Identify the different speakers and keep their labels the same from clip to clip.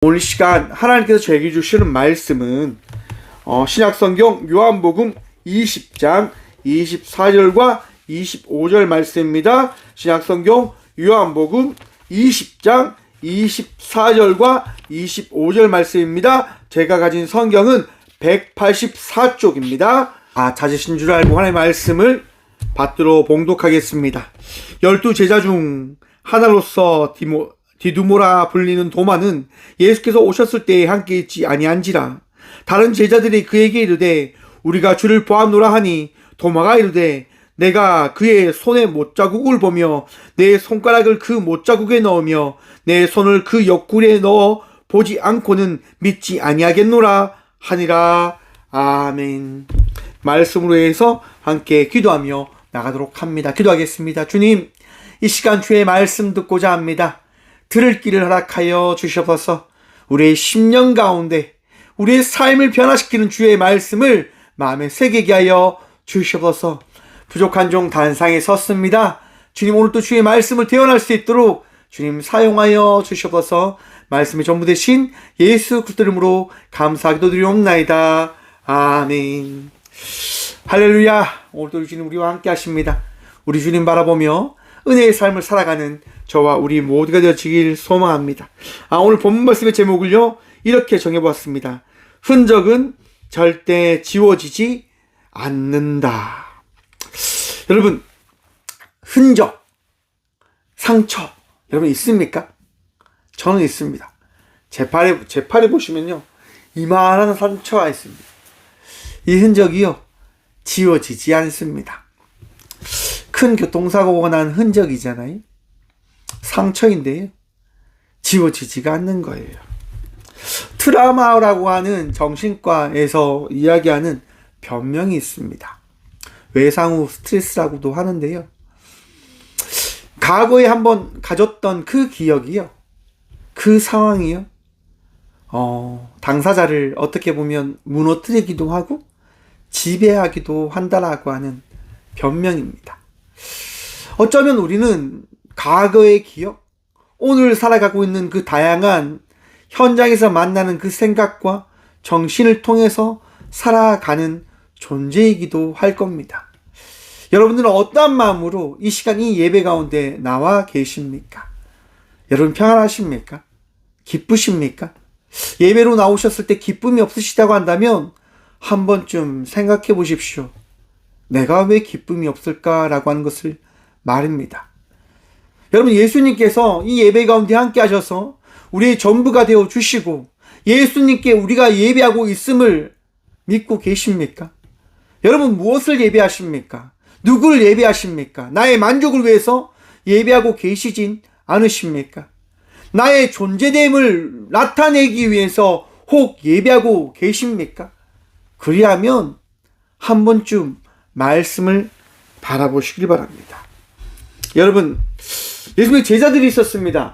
Speaker 1: 오늘 시간 하나님께서 저에게 주시는 말씀은 신약성경 요한복음 20장 24절과 25절 말씀입니다. 신약성경 요한복음 20장 24절과 25절 말씀입니다. 제가 가진 성경은 184쪽입니다. 찾으신 줄 알고 하나님의 말씀을 받들어 봉독하겠습니다. 12제자 중 하나로서 디두모라 불리는 도마는 예수께서 오셨을 때에 함께 있지 아니한지라. 다른 제자들이 그에게 이르되 우리가 주를 보았노라 하니 도마가 이르되 내가 그의 손에 못자국을 보며 내 손가락을 그 못자국에 넣으며 내 손을 그 옆구리에 넣어 보지 않고는 믿지 아니하겠노라 하니라. 아멘. 말씀으로 해서 함께 기도하며 나가도록 합니다. 기도하겠습니다. 주님, 이 시간 주의 말씀 듣고자 합니다. 들을 길을 허락하여 주셔서 우리의 심령 가운데 우리의 삶을 변화시키는 주의 말씀을 마음에 새기게 하여 주셔서 부족한 종 단상에 섰습니다. 주님, 오늘도 주의 말씀을 대언할 수 있도록 주님 사용하여 주셔서 말씀이 전부 되신 예수 그리스도 이름으로 감사하기도 드리옵나이다. 아멘. 할렐루야. 오늘도 주님 우리와 함께 하십니다. 우리 주님 바라보며 은혜의 삶을 살아가는 저와 우리 모두가 되어지길 소망합니다. 오늘 본문 말씀의 제목을요 이렇게 정해보았습니다. 흔적은 절대 지워지지 않는다. 여러분, 흔적, 상처 여러분 있습니까? 저는 있습니다. 제 팔에 보시면요 이만한 상처가 있습니다. 이 흔적이요 지워지지 않습니다. 큰 교통사고가 난 흔적이잖아요. 상처인데요 지워지지가 않는 거예요. 트라우마라고 하는 정신과에서 이야기하는 변명이 있습니다. 외상후 스트레스라고도 하는데요, 과거에 한번 가졌던 그 기억이요, 그 상황이요, 당사자를 어떻게 보면 무너뜨리기도 하고 지배하기도 한다라고 하는 변명입니다. 어쩌면 우리는 과거의 기억, 오늘 살아가고 있는 그 다양한 현장에서 만나는 그 생각과 정신을 통해서 살아가는 존재이기도 할 겁니다. 여러분들은 어떠한 마음으로 이 시간 이 예배 가운데 나와 계십니까? 여러분 평안하십니까? 기쁘십니까? 예배로 나오셨을 때 기쁨이 없으시다고 한다면 한 번쯤 생각해 보십시오. 내가 왜 기쁨이 없을까라고 하는 것을 말입니다. 여러분, 예수님께서 이 예배 가운데 함께 하셔서 우리의 전부가 되어 주시고 예수님께 우리가 예배하고 있음을 믿고 계십니까? 여러분, 무엇을 예배하십니까? 누구를 예배하십니까? 나의 만족을 위해서 예배하고 계시진 않으십니까? 나의 존재됨을 나타내기 위해서 혹 예배하고 계십니까? 그리하면 한 번쯤 말씀을 바라보시길 바랍니다. 여러분, 예수님의 제자들이 있었습니다.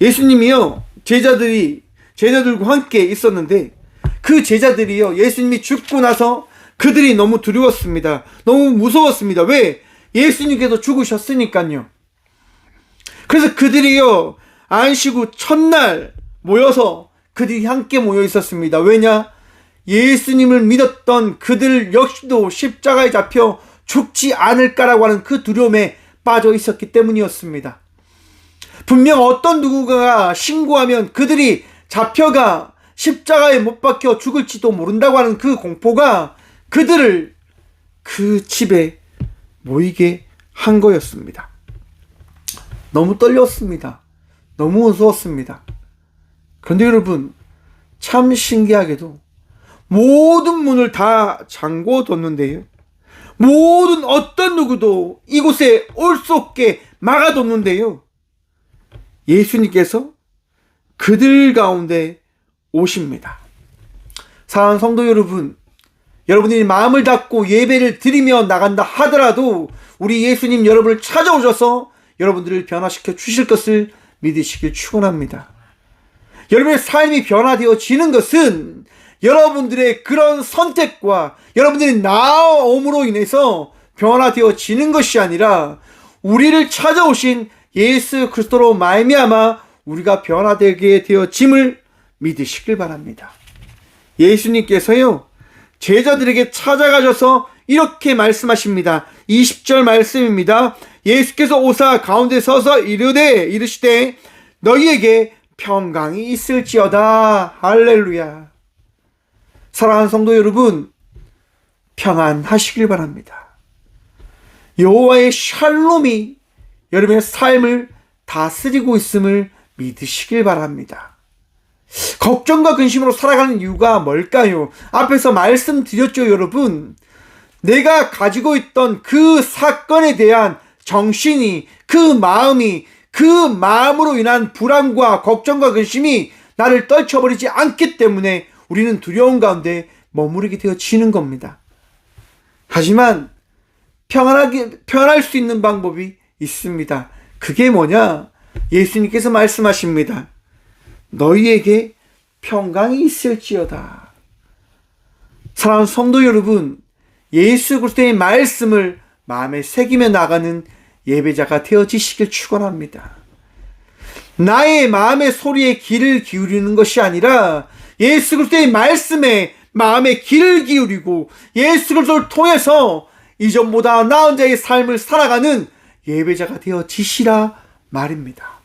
Speaker 1: 예수님이요 제자들과 함께 있었는데 그 제자들이요 예수님이 죽고 나서 그들이 너무 두려웠습니다. 너무 무서웠습니다. 왜? 예수님께서 죽으셨으니까요. 그래서 그들이요 안식 후 첫날 모여서 그들이 함께 모여 있었습니다. 왜냐? 예수님을 믿었던 그들 역시도 십자가에 잡혀 죽지 않을까라고 하는 그 두려움에 빠져 있었기 때문이었습니다. 분명 어떤 누구가 신고하면 그들이 잡혀가 십자가에 못 박혀 죽을지도 모른다고 하는 그 공포가 그들을 그 집에 모이게 한 거였습니다. 너무 떨렸습니다. 너무 무서웠습니다. 그런데 여러분, 참 신기하게도 모든 문을 다 잠궈뒀는데요, 모든 어떤 누구도 이곳에 올 수 없게 막아뒀는데요, 예수님께서 그들 가운데 오십니다. 사랑하는 성도 여러분, 여러분이 마음을 닫고 예배를 드리며 나간다 하더라도 우리 예수님 여러분을 찾아오셔서 여러분들을 변화시켜 주실 것을 믿으시길 축원합니다. 여러분의 삶이 변화되어지는 것은 여러분들의 그런 선택과 여러분들의 나옴으로 인해서 변화되어지는 것이 아니라 우리를 찾아오신 예수 그리스도로 말미암아 우리가 변화되게 되어짐을 믿으시길 바랍니다. 예수님께서요, 제자들에게 찾아가셔서 이렇게 말씀하십니다. 20절 말씀입니다. 예수께서 오사 가운데 서서 이르시되 너희에게 평강이 있을지어다. 할렐루야. 사랑하는 성도 여러분, 평안하시길 바랍니다. 여호와의 샬롬이 여러분의 삶을 다스리고 있음을 믿으시길 바랍니다. 걱정과 근심으로 살아가는 이유가 뭘까요? 앞에서 말씀드렸죠, 여러분. 내가 가지고 있던 그 사건에 대한 정신이, 그 마음으로 인한 불안과 걱정과 근심이 나를 떨쳐버리지 않기 때문에 우리는 두려움 가운데 머무르게 되어지는 겁니다. 하지만 평안할 수 있는 방법이 있습니다. 그게 뭐냐? 예수님께서 말씀하십니다. 너희에게 평강이 있을지어다. 사랑하는 성도 여러분, 예수 그리스도의 말씀을 마음에 새기며 나가는 예배자가 되어지시길 축원합니다. 나의 마음의 소리에 귀를 기울이는 것이 아니라 예수 그리스도의 말씀에 마음의 귀를 기울이고 예수 그리스도를 통해서 이전보다 나은 자의 삶을 살아가는 예배자가 되어지시라 말입니다.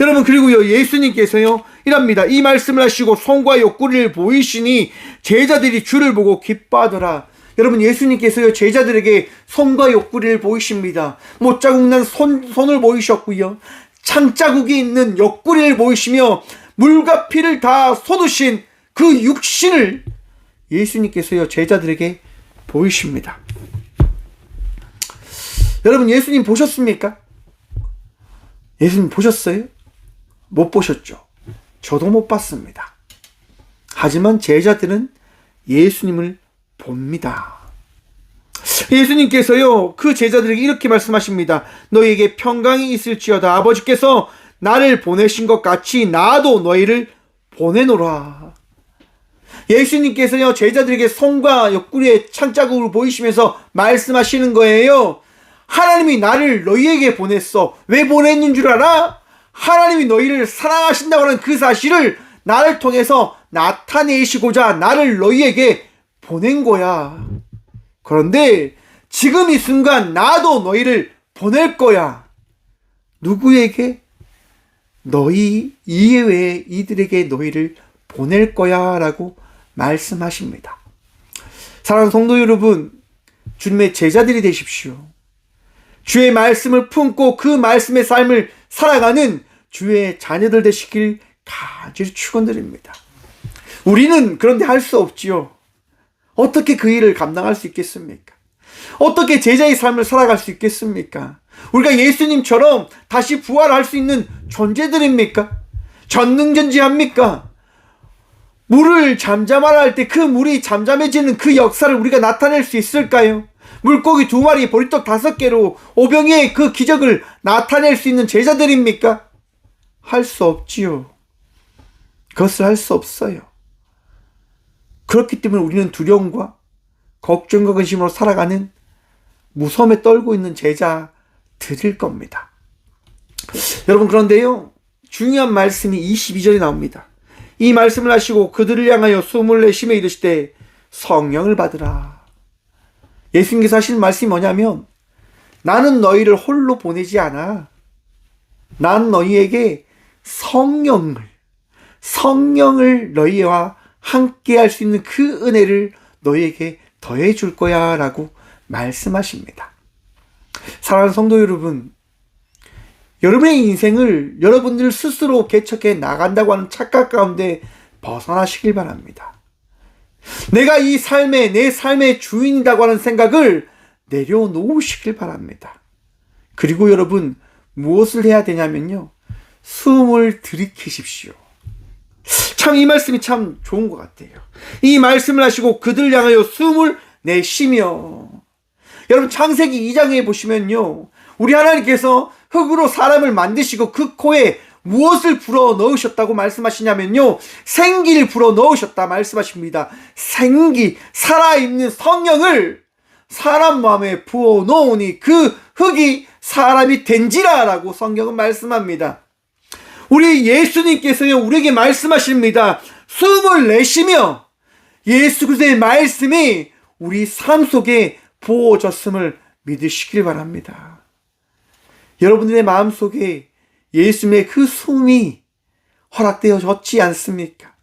Speaker 1: 여러분, 그리고요, 예수님께서요 이랍니다. 이 말씀을 하시고 손과 옆구리를 보이시니 제자들이 주를 보고 기뻐하더라. 여러분, 예수님께서요 제자들에게 손과 옆구리를 보이십니다. 못자국 난 손을 보이셨고요, 창자국이 있는 옆구리를 보이시며 물과 피를 다 쏟으신 그 육신을 예수님께서요 제자들에게 보이십니다. 여러분, 예수님 보셨습니까? 예수님 보셨어요? 못 보셨죠? 저도 못 봤습니다. 하지만 제자들은 예수님을 봅니다. 예수님께서요 그 제자들에게 이렇게 말씀하십니다. 너희에게 평강이 있을지어다. 아버지께서 나를 보내신 것 같이 나도 너희를 보내노라. 예수님께서요 제자들에게 손과 옆구리에 창자국을 보이시면서 말씀하시는 거예요. 하나님이 나를 너희에게 보냈어. 왜 보냈는 줄 알아? 하나님이 너희를 사랑하신다고 하는 그 사실을 나를 통해서 나타내시고자 나를 너희에게 보낸 거야. 그런데 지금 이 순간 나도 너희를 보낼 거야. 누구에게? 너희 이외에 이들에게 너희를 보낼 거야 라고 말씀하십니다. 사랑하는 성도 여러분, 주님의 제자들이 되십시오. 주의 말씀을 품고 그 말씀의 삶을 살아가는 주의 자녀들 되시길 간절히 축원드립니다. 우리는 그런데 할 수 없지요. 어떻게 그 일을 감당할 수 있겠습니까? 어떻게 제자의 삶을 살아갈 수 있겠습니까? 우리가 예수님처럼 다시 부활할 수 있는 존재들입니까? 전능전지합니까? 물을 잠잠하라 할 때 그 물이 잠잠해지는 그 역사를 우리가 나타낼 수 있을까요? 물고기 2마리, 보리떡 5개로 오병이의 그 기적을 나타낼 수 있는 제자들입니까? 할 수 없지요. 그것을 할 수 없어요. 그렇기 때문에 우리는 두려움과 걱정과 근심으로 살아가는 무서움에 떨고 있는 제자들일 겁니다. 여러분, 그런데요, 중요한 말씀이 22절에 나옵니다. 이 말씀을 하시고 그들을 향하여 숨을 내쉬며 이르시되 성령을 받으라. 예수님께서 하시는 말씀이 뭐냐면, 나는 너희를 홀로 보내지 않아. 난 너희에게 성령을 너희와 함께 할 수 있는 그 은혜를 너희에게 더해 줄 거야 라고 말씀하십니다. 사랑하는 성도 여러분, 여러분의 인생을 여러분들 스스로 개척해 나간다고 하는 착각 가운데 벗어나시길 바랍니다. 내가 이 삶에 내 삶의 주인이라고 하는 생각을 내려놓으시길 바랍니다. 그리고 여러분, 무엇을 해야 되냐면요, 숨을 들이키십시오. 참 이 말씀이 참 좋은 것 같아요. 이 말씀을 하시고 그들 향하여 숨을 내쉬며, 여러분 창세기 2장에 보시면요, 우리 하나님께서 흙으로 사람을 만드시고 그 코에 무엇을 불어 넣으셨다고 말씀하시냐면요, 생기를 불어 넣으셨다 말씀하십니다. 생기, 살아있는 성령을 사람 마음에 부어 놓으니 그 흙이 사람이 된지라 라고 성경은 말씀합니다. 우리 예수님께서요, 우리에게 말씀하십니다. 숨을 내쉬며 예수 그리스도의 말씀이 우리 삶 속에 부어졌음을 믿으시길 바랍니다. 여러분들의 마음속에 예수님의 그 숨이 허락되어졌지 않습니까?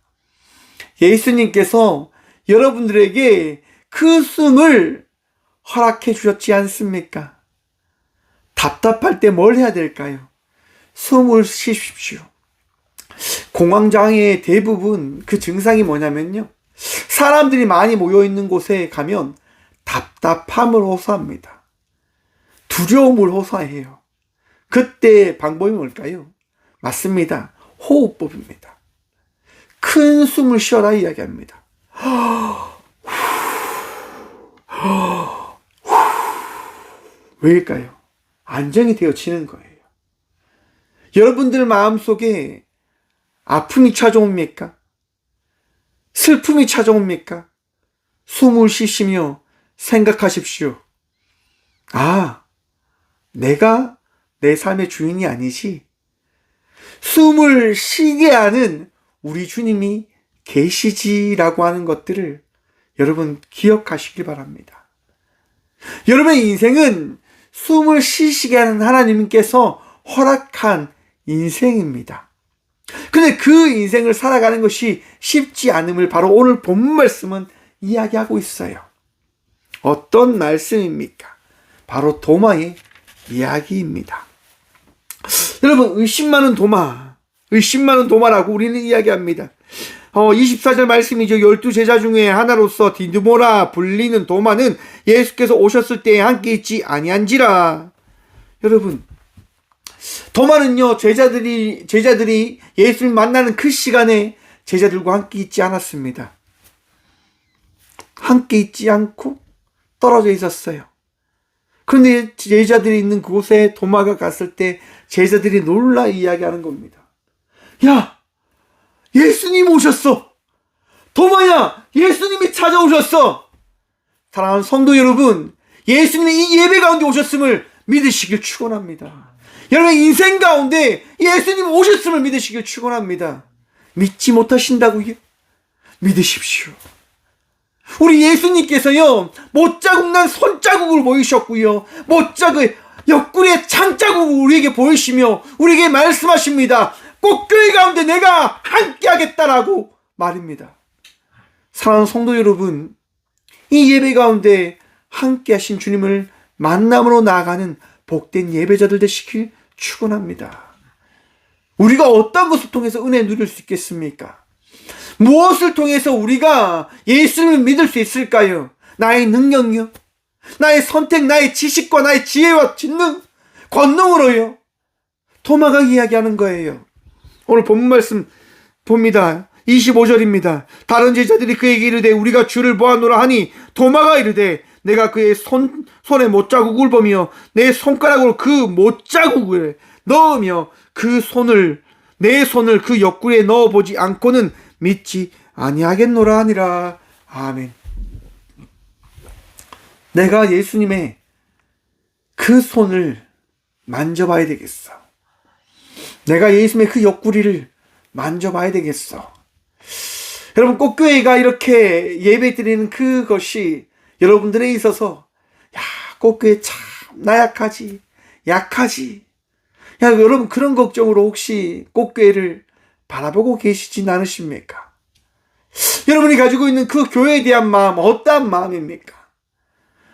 Speaker 1: 예수님께서 여러분들에게 그 숨을 허락해 주셨지 않습니까? 답답할 때 뭘 해야 될까요? 숨을 쉬십시오. 공황장애의 대부분 그 증상이 뭐냐면요, 사람들이 많이 모여있는 곳에 가면 답답함을 호소합니다. 두려움을 호소해요. 그때 방법이 뭘까요? 맞습니다. 호흡법입니다. 큰 숨을 쉬어라 이야기합니다. 왜일까요? 안정이 되어지는 거예요. 여러분들 마음속에 아픔이 찾아옵니까? 슬픔이 찾아옵니까? 숨을 쉬시며 생각하십시오. 아, 내가 내 삶의 주인이 아니지. 숨을 쉬게 하는 우리 주님이 계시지라고 하는 것들을 여러분 기억하시길 바랍니다. 여러분의 인생은 숨을 쉬시게 하는 하나님께서 허락한 인생입니다. 근데 그 인생을 살아가는 것이 쉽지 않음을 바로 오늘 본문 말씀은 이야기하고 있어요. 어떤 말씀입니까? 바로 도마의 이야기입니다. 여러분, 의심 많은 도마라고 우리는 이야기합니다. 24절 말씀이죠. 12제자 중에 하나로서 디두모라 불리는 도마는 예수께서 오셨을 때에 함께 있지 아니한지라. 여러분, 도마는요, 제자들이 예수를 만나는 그 시간에 제자들과 함께 있지 않았습니다. 함께 있지 않고 떨어져 있었어요. 그런데 제자들이 있는 그곳에 도마가 갔을 때 제자들이 놀라 이야기하는 겁니다. 야, 예수님 오셨어. 도마야, 예수님이 찾아오셨어. 사랑하는 성도 여러분, 예수님이 이 예배 가운데 오셨음을 믿으시길 축원합니다. 여러분의 인생 가운데 예수님 오셨음을 믿으시길 축원합니다. 믿지 못하신다고요? 믿으십시오. 우리 예수님께서요, 못자국 난 손자국을 보이셨고요, 옆구리에 창자국을 우리에게 보이시며 우리에게 말씀하십니다. 꼭 교회 가운데 내가 함께 하겠다라고 말입니다. 사랑하는 성도 여러분, 이 예배 가운데 함께 하신 주님을 만남으로 나아가는 복된 예배자들 되시길 축원합니다. 우리가 어떤 것을 통해서 은혜 누릴 수 있겠습니까? 무엇을 통해서 우리가 예수님을 믿을 수 있을까요? 나의 능력요? 나의 선택, 나의 지식과 나의 지혜와 권능으로요? 도마가 이야기하는 거예요. 오늘 본문 말씀 봅니다. 25절입니다. 다른 제자들이 그에게 이르되 우리가 주를 보았노라 하니 도마가 이르되 내가 그의 손에 못자국을 보며 내 손가락으로 그 못자국을 넣으며 내 손을 그 옆구리에 넣어보지 않고는 믿지 아니하겠노라 하니라. 아멘. 내가 예수님의 그 손을 만져봐야 되겠어. 내가 예수님의 그 옆구리를 만져봐야 되겠어. 여러분, 꽃교회가 이렇게 예배 드리는 그것이 여러분들에 있어서, 야, 꽃교회 참 나약하지, 약하지. 야, 여러분, 그런 걱정으로 혹시 꽃교회를 바라보고 계시진 않으십니까? 여러분이 가지고 있는 그 교회에 대한 마음, 어떠한 마음입니까?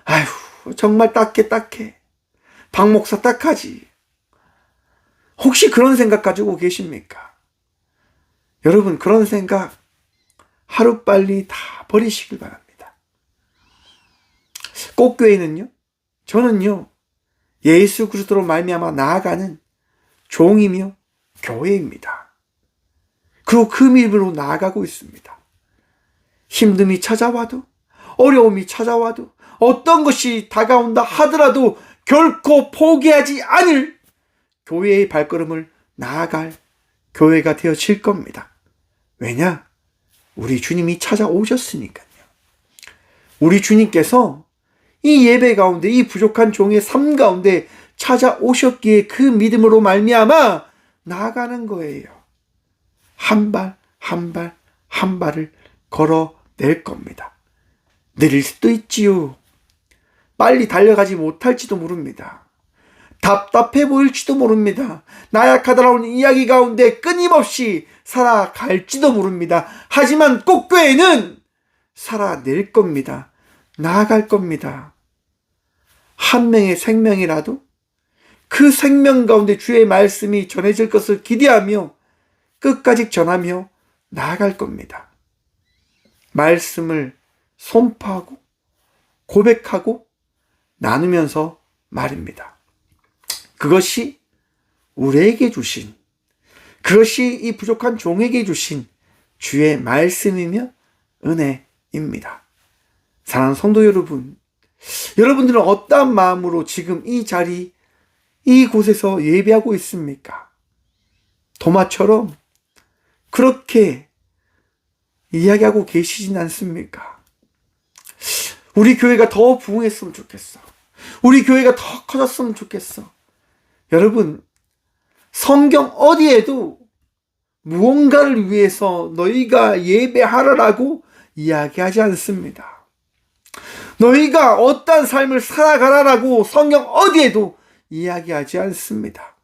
Speaker 1: 아휴, 정말 딱해. 박 목사 딱하지. 혹시 그런 생각 가지고 계십니까? 여러분, 그런 생각 하루빨리 다 버리시길 바랍니다. 꽃교회는요, 저는요, 예수 그리스도로 말미암아 나아가는 종이며 교회입니다. 그리고 그 믿음으로 나아가고 있습니다. 힘듦이 찾아와도, 어려움이 찾아와도, 어떤 것이 다가온다 하더라도 결코 포기하지 않을 교회의 발걸음을 나아갈 교회가 되어질 겁니다. 왜냐? 우리 주님이 찾아오셨으니까요. 우리 주님께서 이 예배 가운데, 이 부족한 종의 삶 가운데 찾아오셨기에 그 믿음으로 말미암아 나아가는 거예요. 한 발, 한 발, 한 발을 걸어낼 겁니다. 느릴 수도 있지요. 빨리 달려가지 못할지도 모릅니다. 답답해 보일지도 모릅니다. 나약하다라는 이야기 가운데 끊임없이 살아갈지도 모릅니다. 하지만 꽃교회는 살아낼 겁니다. 나아갈 겁니다. 한 명의 생명이라도 그 생명 가운데 주의 말씀이 전해질 것을 기대하며 끝까지 전하며 나아갈 겁니다. 말씀을 선포하고 고백하고 나누면서 말입니다. 그것이 우리에게 주신, 그것이 이 부족한 종에게 주신 주의 말씀이며 은혜입니다. 사랑하는 성도 여러분, 여러분들은 어떠한 마음으로 지금 이 자리, 이곳에서 예배하고 있습니까? 도마처럼 그렇게 이야기하고 계시진 않습니까? 우리 교회가 더 부흥했으면 좋겠어. 우리 교회가 더 커졌으면 좋겠어. 여러분, 성경 어디에도 무언가를 위해서 너희가 예배하라라고 이야기하지 않습니다. 너희가 어떠한 삶을 살아가라라고 성경 어디에도 이야기하지 않습니다.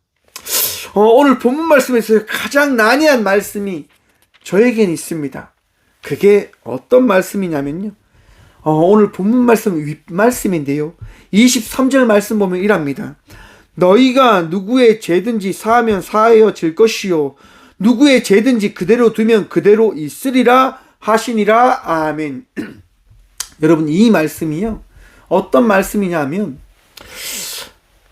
Speaker 1: 오늘 본문 말씀에서 가장 난해한 말씀이 저에겐 있습니다. 그게 어떤 말씀이냐면요. 오늘 본문 말씀 윗말씀인데요. 23절 말씀 보면 이랍니다. 너희가 누구의 죄든지 사하면 사하여질 것이요 누구의 죄든지 그대로 두면 그대로 있으리라 하시니라. 아멘. 여러분, 이 말씀이요, 어떤 말씀이냐면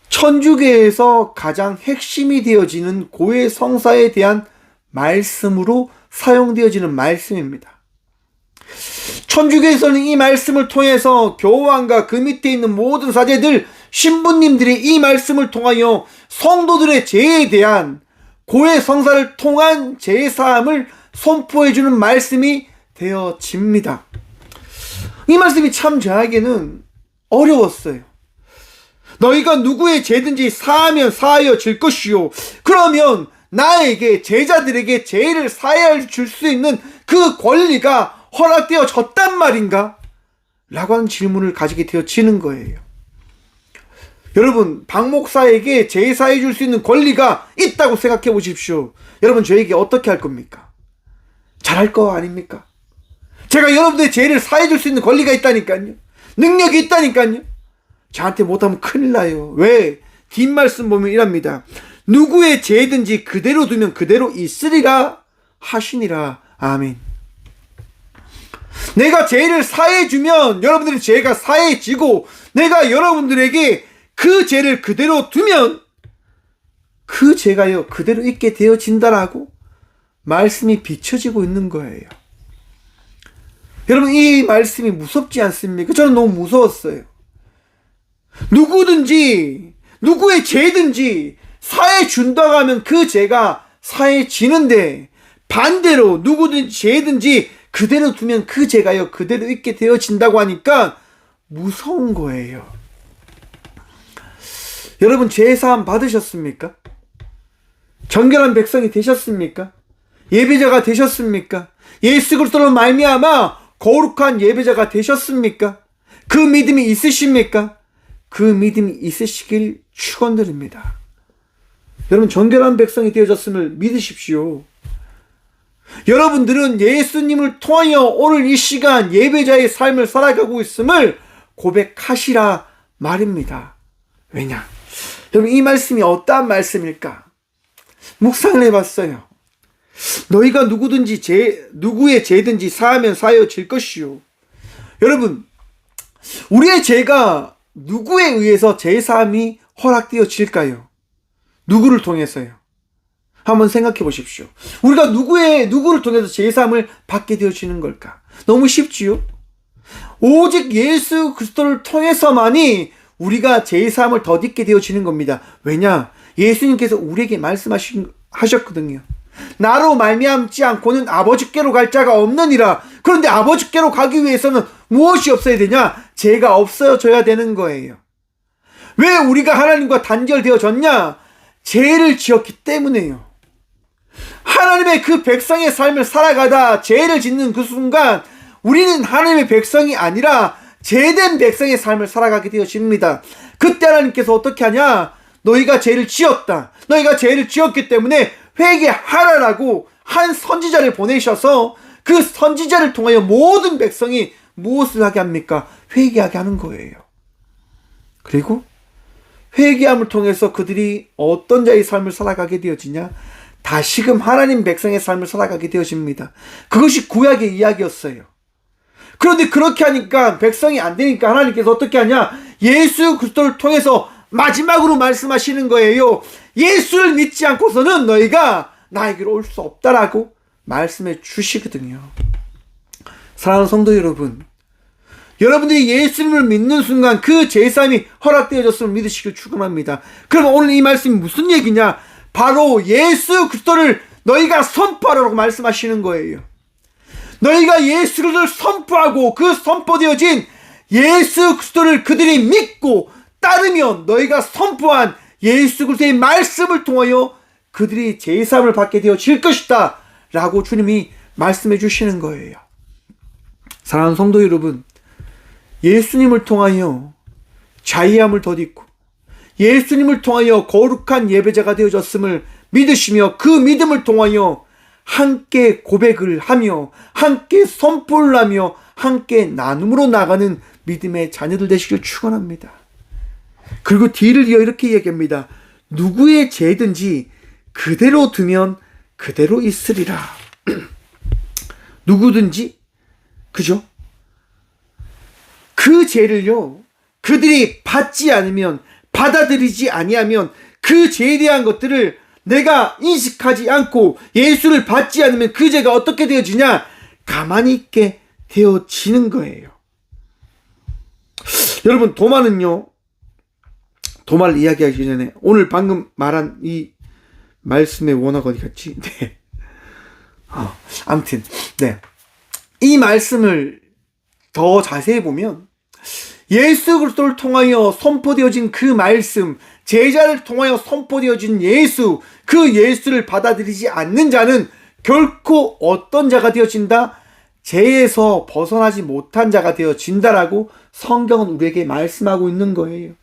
Speaker 1: 천주교에서 가장 핵심이 되어지는 고해 성사에 대한 말씀으로 사용되어지는 말씀입니다. 천주교에서는 이 말씀을 통해서 교황과 그 밑에 있는 모든 사제들, 신부님들이 이 말씀을 통하여 성도들의 죄에 대한 고해 성사를 통한 죄사함을 선포해주는 말씀이 되어집니다. 이 말씀이 참 저에게는 어려웠어요. 너희가 누구의 죄든지 사하면 사하여질 것이요 그러면 나에게, 제자들에게 죄를 사하여 줄 수 있는 그 권리가 허락되어졌단 말인가? 라고 하는 질문을 가지게 되어지는 거예요. 여러분, 박 목사에게 죄 사해 줄 수 있는 권리가 있다고 생각해 보십시오. 여러분, 저에게 어떻게 할 겁니까? 잘할 거 아닙니까? 제가 여러분들의 죄를 사해 줄 수 있는 권리가 있다니까요. 능력이 있다니까요. 저한테 못하면 큰일 나요. 왜? 뒷말씀 보면 이랍니다. 누구의 죄든지 그대로 두면 그대로 있으리라 하시니라. 아멘. 내가 죄를 사해주면 여러분들의 죄가 사해지고, 내가 여러분들에게 그 죄를 그대로 두면 그 죄가요 그대로 있게 되어진다라고 말씀이 비춰지고 있는 거예요. 여러분, 이 말씀이 무섭지 않습니까? 저는 너무 무서웠어요. 누구든지 누구의 죄든지 사해 준다고 하면 그 죄가 사해지는데, 반대로 누구든지 죄든지 그대로 두면 그 죄가요 그대로 있게 되어진다고 하니까 무서운 거예요. 여러분, 죄사함 받으셨습니까? 정결한 백성이 되셨습니까? 예배자가 되셨습니까? 예수 그리스도로 말미암아 거룩한 예배자가 되셨습니까? 그 믿음이 있으십니까? 그 믿음이 있으시길 축원드립니다. 여러분, 정결한 백성이 되어졌음을 믿으십시오. 여러분들은 예수님을 통하여 오늘 이 시간 예배자의 삶을 살아가고 있음을 고백하시라 말입니다. 왜냐? 여러분, 이 말씀이 어떠한 말씀일까? 묵상을 해봤어요. 너희가 누구의 죄든지 사하면 사하여질 것이요. 여러분, 우리의 죄가 누구에 의해서 죄사함이 허락되어질까요? 누구를 통해서요? 한번 생각해 보십시오. 우리가 누구를 통해서 죄사함을 받게 되어지는 걸까? 너무 쉽지요? 오직 예수 그리스도를 통해서만이 우리가 죄사함을 덧입게 되어지는 겁니다. 왜냐? 예수님께서 우리에게 말씀하셨거든요. 나로 말미암지 않고는 아버지께로 갈 자가 없느니라. 그런데 아버지께로 가기 위해서는 무엇이 없어야 되냐? 죄가 없어져야 되는 거예요. 왜 우리가 하나님과 단절되어졌냐? 죄를 지었기 때문에요. 하나님의 그 백성의 삶을 살아가다 죄를 짓는 그 순간 우리는 하나님의 백성이 아니라 죄된 백성의 삶을 살아가게 되어집니다. 그때 하나님께서 어떻게 하냐? 너희가 죄를 지었다. 너희가 죄를 지었기 때문에 회개하라라고 한 선지자를 보내셔서 그 선지자를 통하여 모든 백성이 무엇을 하게 합니까? 회개하게 하는 거예요. 그리고 회개함을 통해서 그들이 어떤 자의 삶을 살아가게 되어지냐? 다시금 하나님 백성의 삶을 살아가게 되어집니다. 그것이 구약의 이야기였어요. 그런데 그렇게 하니까 백성이 안 되니까 하나님께서 어떻게 하냐? 예수 그리스도를 통해서 마지막으로 말씀하시는 거예요. 예수를 믿지 않고서는 너희가 나에게로 올 수 없다라고 말씀해 주시거든요. 사랑하는 성도 여러분, 여러분들이 예수님을 믿는 순간 그 제사함이 허락되어졌음을 믿으시길 축원합니다. 그럼 오늘 이 말씀이 무슨 얘기냐? 바로 예수 그리스도를 너희가 선포하라고 말씀하시는 거예요. 너희가 예수 그리스도를 선포하고 그 선포되어진 예수 그리스도를 그들이 믿고 따르면 너희가 선포한 예수 그리스도의 말씀을 통하여 그들이 제사함을 받게 되어질 것이다 라고 주님이 말씀해 주시는 거예요. 사랑하는 성도 여러분, 예수님을 통하여 자유함을 덧입고 예수님을 통하여 거룩한 예배자가 되어졌음을 믿으시며 그 믿음을 통하여 함께 고백을 하며 함께 선포를 하며 함께 나눔으로 나가는 믿음의 자녀들 되시길 축원합니다. 그리고 뒤를 이어 이렇게 얘기합니다. 누구의 죄든지 그대로 두면 그대로 있으리라. 누구든지, 그죠? 그 죄를요, 그들이 받지 않으면, 받아들이지 아니하면 그 죄에 대한 것들을 내가 인식하지 않고 예수를 받지 않으면 그 죄가 어떻게 되어지냐? 가만히 있게 되어지는 거예요. 여러분, 도마는요, 도마를 이야기하기 전에 오늘 방금 말한 이 말씀의 원어가 어디 갔지? 네. 아무튼, 네. 이 말씀을 더 자세히 보면 예수 그리스도를 통하여 선포되어진 그 말씀, 제자를 통하여 선포되어진 예수, 그 예수를 받아들이지 않는 자는 결코 어떤 자가 되어진다? 죄에서 벗어나지 못한 자가 되어진다라고 성경은 우리에게 말씀하고 있는 거예요.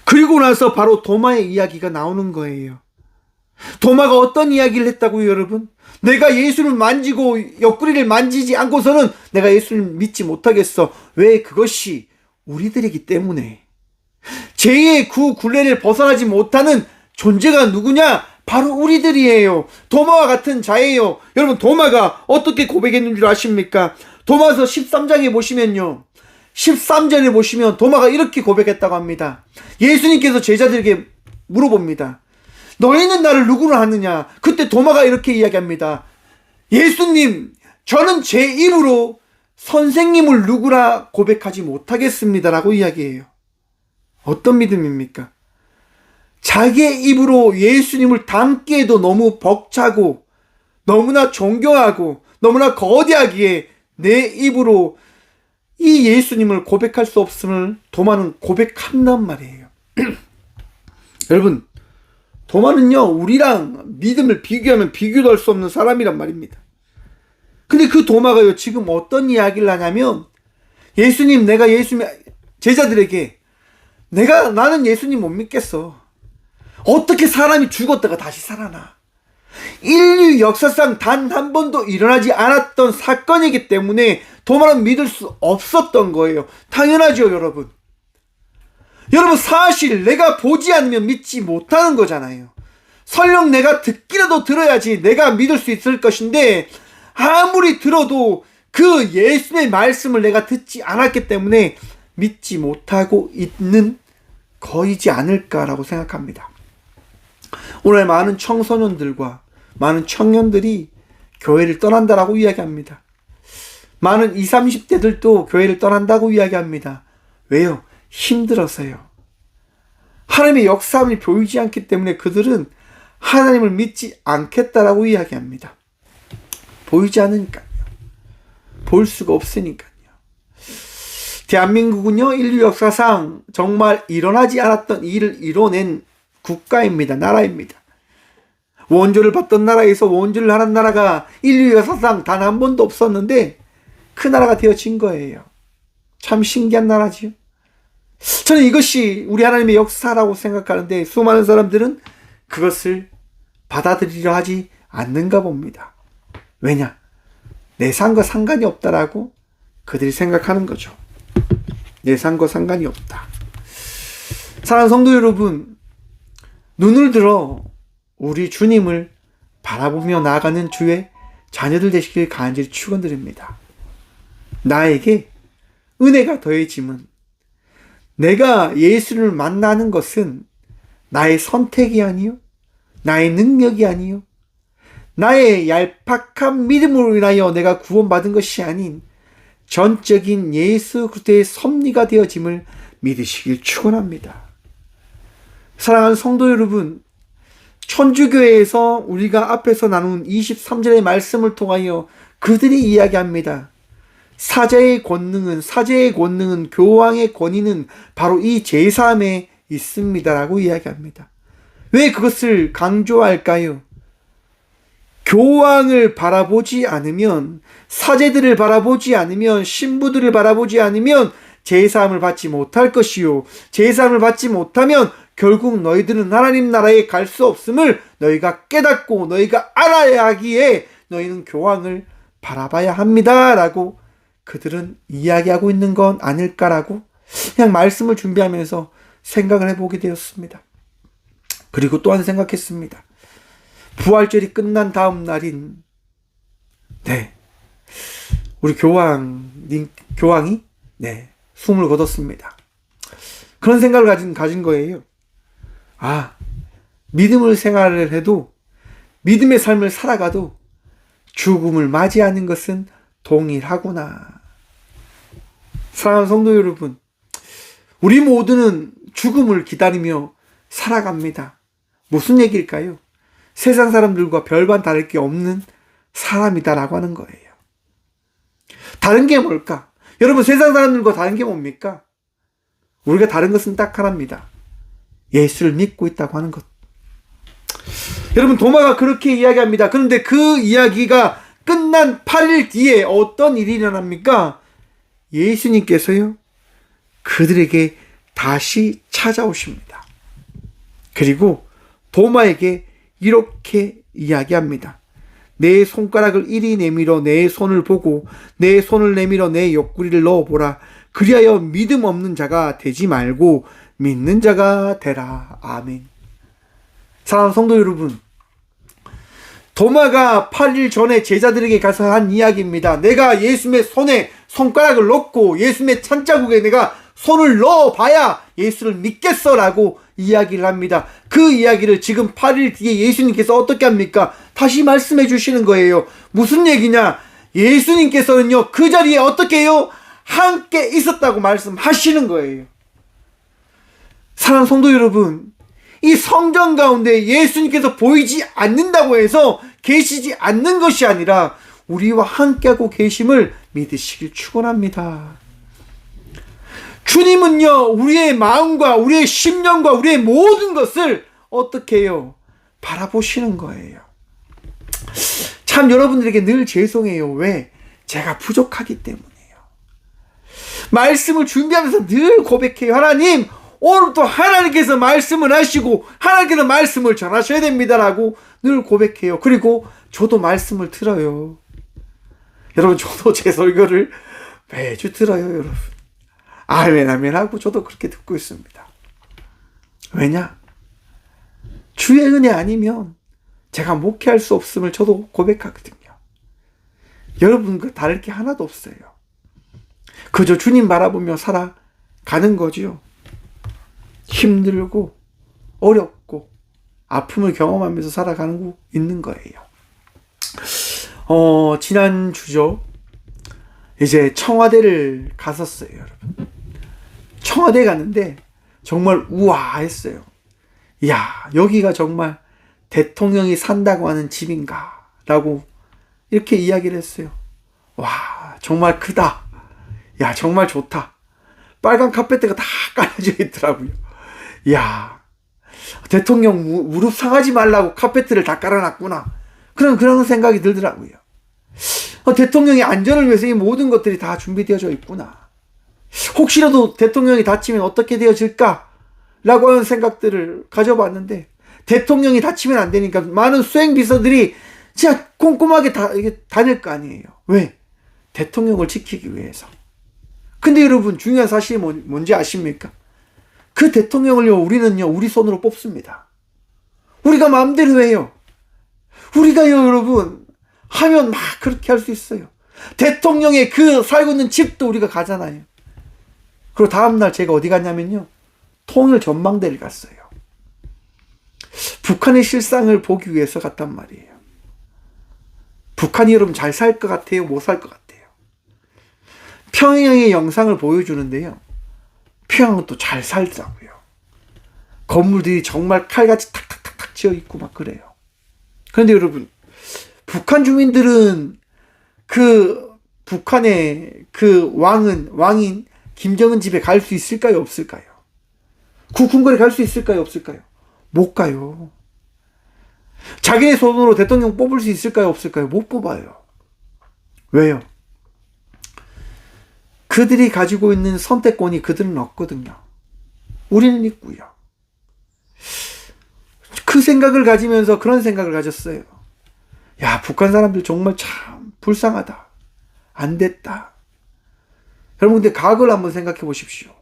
Speaker 1: 그리고 나서 바로 도마의 이야기가 나오는 거예요. 도마가 어떤 이야기를 했다고요, 여러분? 내가 예수를 만지고 옆구리를 만지지 않고서는 내가 예수를 믿지 못하겠어. 왜? 그것이 우리들이기 때문에. 죄의 그 굴레를 벗어나지 못하는 존재가 누구냐? 바로 우리들이에요. 도마와 같은 자예요. 여러분, 도마가 어떻게 고백했는 줄 아십니까? 도마서 13장에 보시면요, 13절에 보시면 도마가 이렇게 고백했다고 합니다. 예수님께서 제자들에게 물어봅니다. 너희는 나를 누구로 하느냐? 그때 도마가 이렇게 이야기합니다. 예수님, 저는 제 입으로 선생님을 누구라 고백하지 못하겠습니다 라고 이야기해요. 어떤 믿음입니까? 자기의 입으로 예수님을 담기에도 너무 벅차고 너무나 존경하고 너무나 거대하기에 내 입으로 이 예수님을 고백할 수 없음을 도마는 고백한단 말이에요. 여러분, 도마는요, 우리랑 믿음을 비교하면 비교도 할 수 없는 사람이란 말입니다. 근데 그 도마가요, 지금 어떤 이야기를 하냐면, 예수님, 내가 예수님, 제자들에게, 나는 예수님 못 믿겠어. 어떻게 사람이 죽었다가 다시 살아나? 인류 역사상 단 한 번도 일어나지 않았던 사건이기 때문에 도마는 믿을 수 없었던 거예요. 당연하죠, 여러분. 여러분, 사실 내가 보지 않으면 믿지 못하는 거잖아요. 설령 내가 듣기라도 들어야지 내가 믿을 수 있을 것인데 아무리 들어도 그 예수님의 말씀을 내가 듣지 않았기 때문에 믿지 못하고 있는 거이지 않을까라고 생각합니다. 오늘 많은 청소년들과 많은 청년들이 교회를 떠난다라고 이야기합니다. 많은 20, 30대들도 교회를 떠난다고 이야기합니다. 왜요? 힘들어서요. 하나님의 역사함이 보이지 않기 때문에 그들은 하나님을 믿지 않겠다라고 이야기합니다. 보이지 않으니까요. 볼 수가 없으니까요. 대한민국은요, 인류 역사상 정말 일어나지 않았던 일을 이뤄낸 국가입니다. 나라입니다. 원조를 받던 나라에서 원조를 하는 나라가 인류의 사상 단 한 번도 없었는데 그 나라가 되어진 거예요. 참 신기한 나라지요. 저는 이것이 우리 하나님의 역사라고 생각하는데 수많은 사람들은 그것을 받아들이려 하지 않는가 봅니다. 왜냐? 내 삶과 상관이 없다라고 그들이 생각하는 거죠. 내 삶과 상관이 없다. 사랑하는 성도 여러분, 눈을 들어 우리 주님을 바라보며 나아가는 주의 자녀들 되시길 간절히 축원드립니다. 나에게 은혜가 더해짐은 내가 예수를 만나는 것은 나의 선택이 아니요, 나의 능력이 아니요, 나의 얄팍한 믿음으로 인하여 내가 구원받은 것이 아닌 전적인 예수 그리스도의 섭리가 되어짐을 믿으시길 축원합니다. 사랑하는 성도 여러분, 천주교회에서 우리가 앞에서 나눈 23절의 말씀을 통하여 그들이 이야기합니다. 사제의 권능은 교황의 권위는 바로 이 제사함에 있습니다라고 이야기합니다. 왜 그것을 강조할까요? 교황을 바라보지 않으면, 사제들을 바라보지 않으면, 신부들을 바라보지 않으면 제사함을 받지 못할 것이요, 제사함을 받지 못하면 결국 너희들은 하나님 나라에 갈 수 없음을 너희가 깨닫고 너희가 알아야 하기에 너희는 교황을 바라봐야 합니다 라고 그들은 이야기하고 있는 건 아닐까라고 그냥 말씀을 준비하면서 생각을 해보게 되었습니다. 그리고 또한 생각했습니다. 부활절이 끝난 다음 날인 우리 교황이 숨을 거뒀습니다. 그런 생각을 가진 거예요. 믿음을 생활을 해도, 믿음의 삶을 살아가도 죽음을 맞이하는 것은 동일하구나. 사랑하는 성도 여러분, 우리 모두는 죽음을 기다리며 살아갑니다. 무슨 얘기일까요? 세상 사람들과 별반 다를 게 없는 사람이다라고 하는 거예요. 다른 게 뭘까? 여러분, 세상 사람들과 다른 게 뭡니까? 우리가 다른 것은 딱 하나입니다. 예수를 믿고 있다고 하는 것. 여러분, 도마가 그렇게 이야기합니다. 그런데 그 이야기가 끝난 8일 뒤에 어떤 일이 일어납니까? 예수님께서요, 그들에게 다시 찾아오십니다. 그리고 도마에게 이렇게 이야기합니다. 내 손가락을 이리 내밀어 내 손을 보고 내 손을 내밀어 내 옆구리를 넣어보라. 그리하여 믿음 없는 자가 되지 말고 믿는 자가 되라. 아멘. 사랑하는 성도 여러분, 도마가 8일 전에 제자들에게 가서 한 이야기입니다. 내가 예수님의 손에 손가락을 넣고 예수님의 찬자국에 내가 손을 넣어봐야 예수를 믿겠어라고 이야기를 합니다. 그 이야기를 지금 8일 뒤에 예수님께서 어떻게 합니까? 다시 말씀해 주시는 거예요. 무슨 얘기냐? 예수님께서는요, 그 자리에 어떻게 해요? 함께 있었다고 말씀하시는 거예요. 사랑하는 성도 여러분, 이 성전 가운데 예수님께서 보이지 않는다고 해서 계시지 않는 것이 아니라 우리와 함께하고 계심을 믿으시길 축원합니다. 주님은요, 우리의 마음과 우리의 심령과 우리의 모든 것을 어떻게 해요? 바라보시는 거예요. 참 여러분들에게 늘 죄송해요. 왜? 제가 부족하기 때문이에요. 말씀을 준비하면서 늘 고백해요. 하나님, 오늘 또 하나님께서 말씀을 하시고 하나님께서 말씀을 전하셔야 됩니다라고 늘 고백해요. 그리고 저도 말씀을 들어요. 여러분, 저도 제 설교를 매주 들어요. 여러분, 아멘 아멘 하고 저도 그렇게 듣고 있습니다. 왜냐? 주의 은혜 아니면 제가 목회할 수 없음을 저도 고백하거든요. 여러분과 다를 게 하나도 없어요. 그저 주님 바라보며 살아가는 거지요. 힘들고 어렵고 아픔을 경험하면서 살아가는 거 있는 거예요. 지난주죠. 이제 청와대를 갔었어요, 여러분. 청와대 갔는데 정말 우아했어요. 이야, 여기가 정말 대통령이 산다고 하는 집인가? 라고 이렇게 이야기를 했어요. 와, 정말 크다. 야, 정말 좋다. 빨간 카페트가 다 깔려져 있더라고요. 이야, 대통령 무릎 상하지 말라고 카페트를 다 깔아놨구나. 그런 생각이 들더라고요. 대통령의 안전을 위해서 이 모든 것들이 다 준비되어져 있구나. 혹시라도 대통령이 다치면 어떻게 되어질까? 라고 하는 생각들을 가져봤는데, 대통령이 다치면 안 되니까 많은 수행비서들이 진짜 꼼꼼하게 다닐 거 아니에요. 왜? 대통령을 지키기 위해서. 근데 여러분, 중요한 사실이 뭔지 아십니까? 그 대통령을요, 우리는요, 우리 손으로 뽑습니다. 우리가 마음대로 해요. 우리가요, 여러분, 하면 막 그렇게 할 수 있어요. 대통령의 그 살고 있는 집도 우리가 가잖아요. 그리고 다음날 제가 어디 갔냐면요, 통일 전망대를 갔어요. 북한의 실상을 보기 위해서 갔단 말이에요. 북한이 여러분 잘 살 것 같아요? 못 살 것 같아요? 평양의 영상을 보여주는데요, 평양은 또 잘 살더라고요. 건물들이 정말 칼같이 탁탁탁탁 지어 있고 막 그래요. 그런데 여러분, 북한 주민들은 그 북한의 그 왕인 김정은 집에 갈 수 있을까요? 없을까요? 그 궁궐에 갈 수 있을까요? 없을까요? 못 가요. 자기네 손으로 대통령 뽑을 수 있을까요? 없을까요? 못 뽑아요. 왜요? 그들이 가지고 있는 선택권이 그들은 없거든요. 우리는 있고요. 그 생각을 가지면서 그런 생각을 가졌어요. 야, 북한 사람들 정말 참 불쌍하다. 안 됐다. 여러분, 근데 과거를 한번 생각해 보십시오.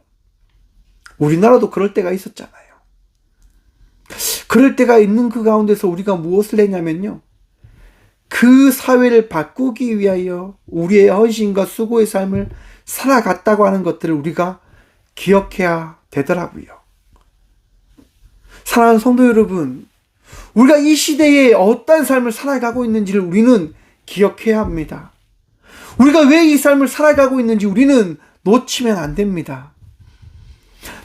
Speaker 1: 우리나라도 그럴 때가 있었잖아요. 그럴 때가 있는 그 가운데서 우리가 무엇을 했냐면요, 그 사회를 바꾸기 위하여 우리의 헌신과 수고의 삶을 살아갔다고 하는 것들을 우리가 기억해야 되더라고요. 사랑하는 성도 여러분, 우리가 이 시대에 어떤 삶을 살아가고 있는지를 우리는 기억해야 합니다. 우리가 왜 이 삶을 살아가고 있는지 우리는 놓치면 안 됩니다.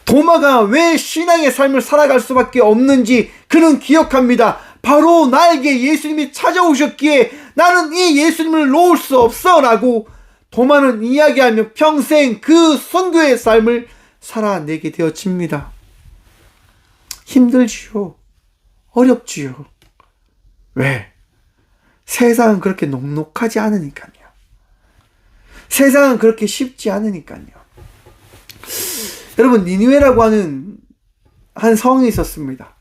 Speaker 1: 도마가 왜 신앙의 삶을 살아갈 수밖에 없는지 그는 기억합니다. 바로 나에게 예수님이 찾아오셨기에 나는 이 예수님을 놓을 수 없어 라고 도마는 이야기하며 평생 그 선교의 삶을 살아내게 되어집니다. 힘들지요. 어렵지요. 왜? 세상은 그렇게 녹록하지 않으니까요. 세상은 그렇게 쉽지 않으니까요. 여러분, 니느웨라고 하는 한 성이 있었습니다.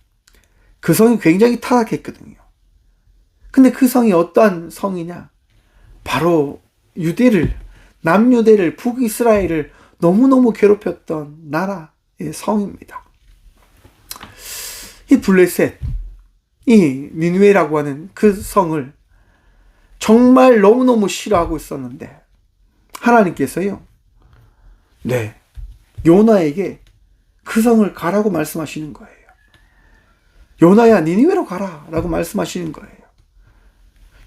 Speaker 1: 그 성이 굉장히 타락했거든요. 근데 그 성이 어떠한 성이냐? 바로 남유대를, 북이스라엘을 너무너무 괴롭혔던 나라의 성입니다. 이 블레셋, 이 니느웨라고 하는 그 성을 정말 너무너무 싫어하고 있었는데, 하나님께서요, 요나에게 그 성을 가라고 말씀하시는 거예요. 요나야, 니느웨로 가라 라고 말씀하시는 거예요.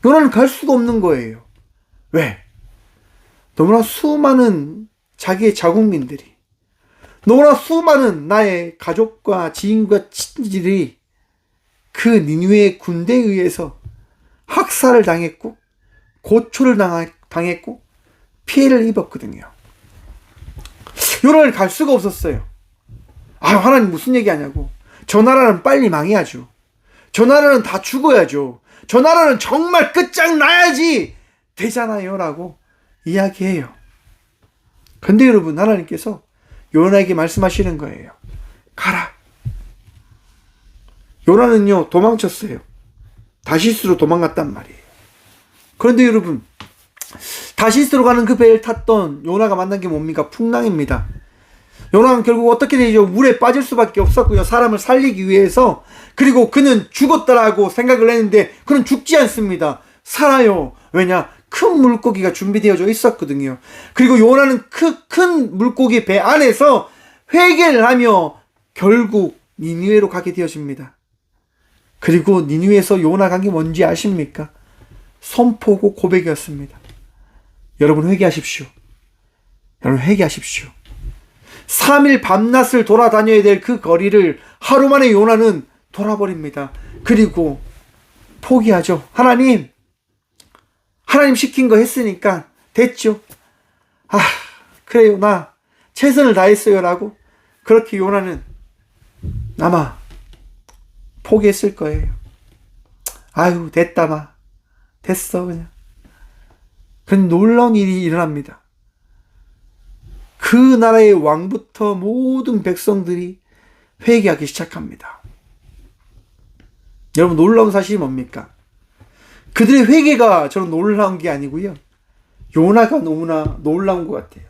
Speaker 1: 요나는 갈 수가 없는 거예요. 왜? 너무나 수많은 자기의 자국민들이, 너무나 수많은 나의 가족과 지인과 친지들이 그 니느웨의 군대에 의해서 학살을 당했고 고초를 당했고 피해를 입었거든요. 요나는 갈 수가 없었어요. 하나님 무슨 얘기하냐고. 저 나라는 빨리 망해야죠. 저 나라는 다 죽어야죠. 저 나라는 정말 끝장나야지 되잖아요 라고 이야기해요. 근데 여러분, 하나님께서 요나에게 말씀하시는 거예요. 가라. 요나는요, 도망쳤어요. 다시스로 도망갔단 말이에요. 그런데 여러분, 다시스로 가는 그 배를 탔던 요나가 만난 게 뭡니까? 풍랑입니다. 요나는 결국 어떻게 되죠? 물에 빠질 수밖에 없었고요. 사람을 살리기 위해서. 그리고 그는 죽었다라고 생각을 했는데 그는 죽지 않습니다. 살아요. 왜냐? 큰 물고기가 준비되어져 있었거든요. 그리고 요나는 그 큰 물고기 배 안에서 회개를 하며 결국 니느웨로 가게 되어집니다. 그리고 니느웨에서 요나 간 게 뭔지 아십니까? 선포고 고백이었습니다. 여러분, 회개하십시오. 여러분, 회개하십시오. 3일 밤낮을 돌아다녀야 될 그 거리를 하루 만에 요나는 돌아버립니다. 그리고 포기하죠. 하나님 시킨 거 했으니까 됐죠. 그래요, 나 최선을 다했어요 라고 그렇게 요나는 아마 포기했을 거예요. 아유, 됐다, 마. 됐어, 그냥. 그런 놀라운 일이 일어납니다. 그 나라의 왕부터 모든 백성들이 회개하기 시작합니다. 여러분, 놀라운 사실이 뭡니까? 그들의 회개가 저는 놀라운 게 아니고요. 요나가 너무나 놀라운 것 같아요.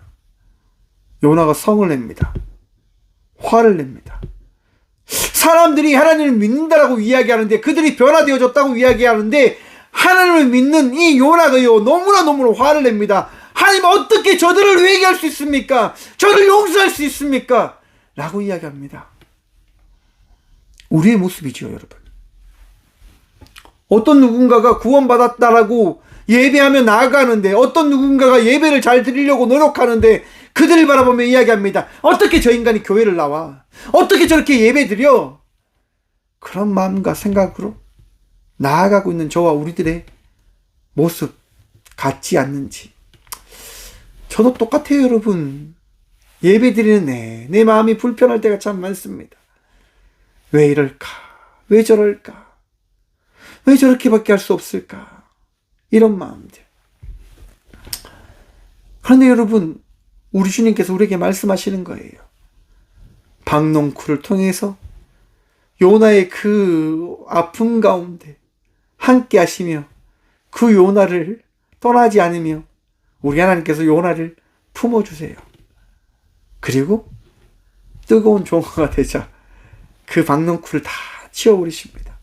Speaker 1: 요나가 성을 냅니다. 화를 냅니다. 사람들이 하나님을 믿는다라고 이야기하는데, 그들이 변화되어졌다고 이야기하는데, 하나님을 믿는 이 요나가요, 너무나 화를 냅니다. 하나님, 어떻게 저들을 회개할 수 있습니까? 저를 용서할 수 있습니까? 라고 이야기합니다. 우리의 모습이죠, 여러분. 어떤 누군가가 구원받았다라고 예배하며 나아가는데, 어떤 누군가가 예배를 잘 드리려고 노력하는데, 그들을 바라보며 이야기합니다. 어떻게 저 인간이 교회를 나와? 어떻게 저렇게 예배 드려? 그런 마음과 생각으로 나아가고 있는 저와 우리들의 모습 같지 않는지. 저도 똑같아요, 여러분. 예배 드리는 내 마음이 불편할 때가 참 많습니다. 왜 이럴까? 왜 저럴까? 왜 저렇게밖에 할 수 없을까? 이런 마음들. 그런데 여러분, 우리 주님께서 우리에게 말씀하시는 거예요. 박농쿨을 통해서 요나의 그 아픔 가운데 함께 하시며 그 요나를 떠나지 않으며 우리 하나님께서 요나를 품어주세요. 그리고 뜨거운 종아가 되자 그 박농쿨을 다 치워버리십니다.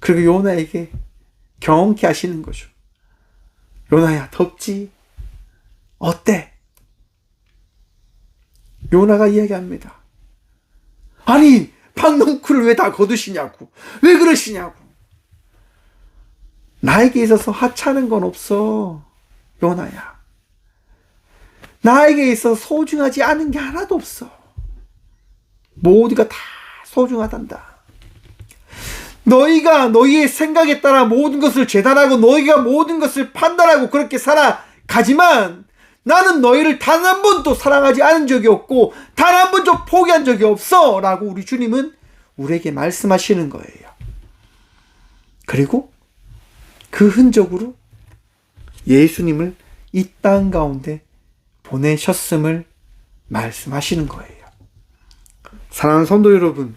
Speaker 1: 그리고 요나에게 경험케 하시는 거죠. 요나야, 덥지? 어때? 요나가 이야기합니다. 아니, 박농쿨을 왜 다 거두시냐고. 왜 그러시냐고. 나에게 있어서 하찮은 건 없어, 요나야. 나에게 있어서 소중하지 않은 게 하나도 없어. 모두가 다 소중하단다. 너희가 너희의 생각에 따라 모든 것을 재단하고 너희가 모든 것을 판단하고 그렇게 살아가지만 나는 너희를 단 한 번도 사랑하지 않은 적이 없고 단 한 번도 포기한 적이 없어 라고 우리 주님은 우리에게 말씀하시는 거예요. 그리고 그 흔적으로 예수님을 이 땅 가운데 보내셨음을 말씀하시는 거예요. 사랑하는 성도 여러분,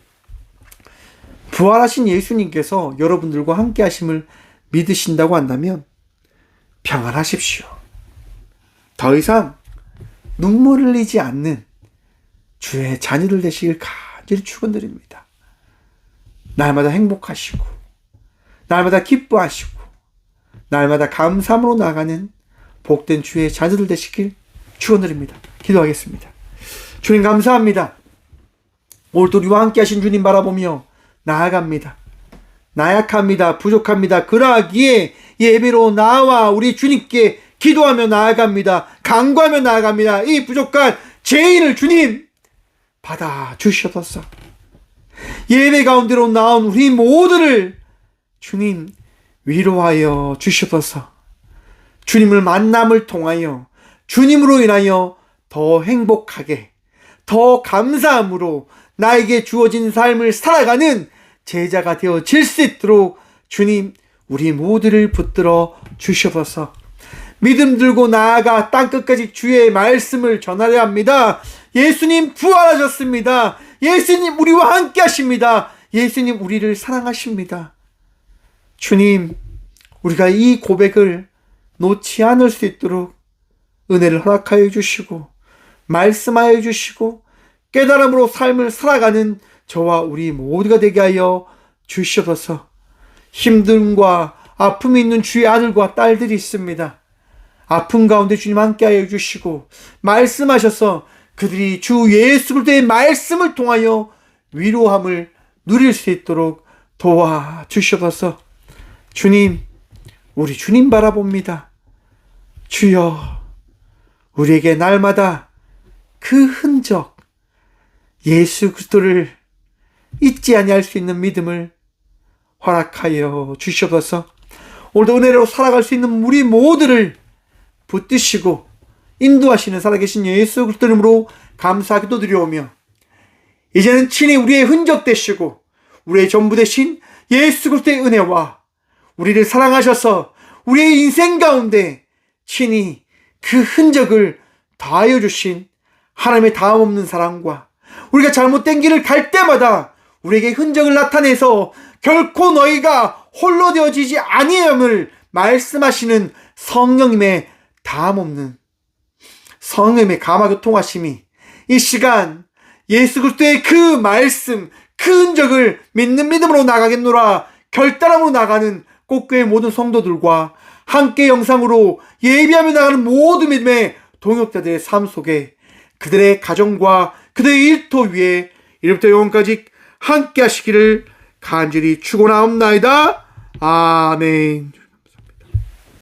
Speaker 1: 부활하신 예수님께서 여러분들과 함께 하심을 믿으신다고 한다면 평안하십시오. 더 이상 눈물 흘리지 않는 주의 자녀들 되시길 간절히 축원드립니다. 날마다 행복하시고 날마다 기뻐하시고 날마다 감사함으로 나가는 복된 주의 자녀들 되시길 축원드립니다. 기도하겠습니다. 주님 감사합니다. 오늘도 우리와 함께 하신 주님 바라보며 나아갑니다. 나약합니다. 부족합니다. 그러하기에 예배로 나와 우리 주님께 기도하며 나아갑니다. 간구하며 나아갑니다. 이 부족한 죄인을 주님 받아 주셔서 예배 가운데로 나온 우리 모두를 주님 위로하여 주셔서 주님을 만남을 통하여 주님으로 인하여 더 행복하게 더 감사함으로 나에게 주어진 삶을 살아가는 제자가 되어질 수 있도록 주님 우리 모두를 붙들어 주셔서 믿음 들고 나아가 땅끝까지 주의 말씀을 전하려 합니다. 예수님 부활하셨습니다. 예수님 우리와 함께 하십니다. 예수님 우리를 사랑하십니다. 주님 우리가 이 고백을 놓지 않을 수 있도록 은혜를 허락하여 주시고 말씀하여 주시고 깨달음으로 삶을 살아가는 저와 우리 모두가 되게 하여 주시옵소서. 힘듦과 아픔이 있는 주의 아들과 딸들이 있습니다. 아픔 가운데 주님 함께하여 주시고 말씀하셔서 그들이 주 예수 그리스도의 말씀을 통하여 위로함을 누릴 수 있도록 도와주시옵소서. 주님 우리 주님 바라봅니다. 주여 우리에게 날마다 그 흔적 예수 그리스도를 잊지 아니할 수 있는 믿음을 허락하여 주시옵소서. 오늘도 은혜로 살아갈 수 있는 우리 모두를 붙드시고 인도하시는 살아계신 예수 그리스도 이름으로 감사 기도드리오며 이제는 친히 우리의 흔적 되시고 우리의 전부 되신 예수 그리스도의 은혜와 우리를 사랑하셔서 우리의 인생 가운데 친히 그 흔적을 더하여 주신 하나님의 다함없는 사랑과 우리가 잘못된 길을 갈 때마다 우리에게 흔적을 나타내서 결코 너희가 홀로 되어지지 아니함을 말씀하시는 성령님의 다함없는 성령님의 감화교통하심이 이 시간 예수 그리스도의 그 말씀, 그 흔적을 믿는 믿음으로 나가겠노라 결단함으로 나가는 꽃교회 모든 성도들과 함께 영상으로 예비하며 나가는 모든 믿음의 동역자들의 삶 속에 그들의 가정과 그들의 일터 위에 이름부터 영원까지 함께 하시기를 간절히 축원하옵나이다. 아멘.